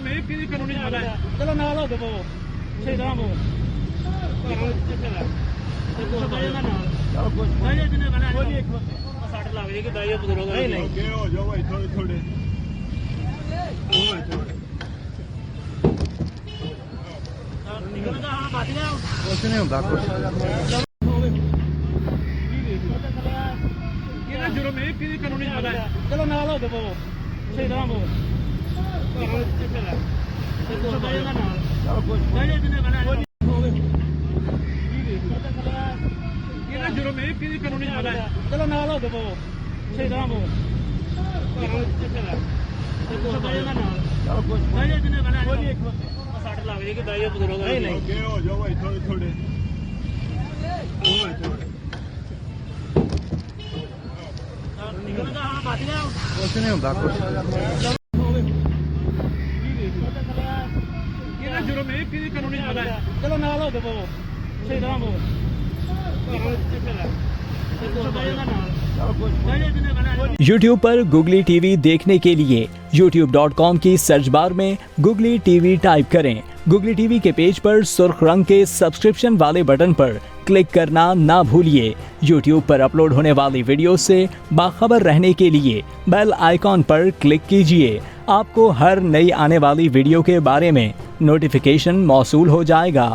जुर्म है कि कानूनी जुर्म है। चलो नाल हो दो सही तरह वो सट लग जाएगी दाई बुजुर्ग नहीं हो जाओ भाई थोड़े थोड़े कुछ नहीं होता कुछ जुर्म है कि कानूनी जुर्म है। चलो नाल हो दो सही तरह वो जुर्म है कि कानूनी जुर्म है। चलो नाल हो दो सही तरह वो सट लग जाएगी दाई बुजुर्ग नहीं हो जाओ भाई थोड़े थोड़े कुछ नहीं होता कुछ जुर्म है कि कानूनी जुर्म है। चलो नाल हो दो सही तरह वो YouTube पर गुगली टीवी देखने के लिए youtube.com की सर्च बार में गुगली टीवी टाइप करें। गुगली टीवी के पेज पर सुर्ख रंग के सब्सक्रिप्शन वाले बटन पर क्लिक करना ना भूलिए। YouTube पर अपलोड होने वाली वीडियो से बाखबर रहने के लिए बेल आइकॉन पर क्लिक कीजिए। आपको हर नई आने वाली वीडियो के बारे में नोटिफिकेशन मौसूल हो जाएगा।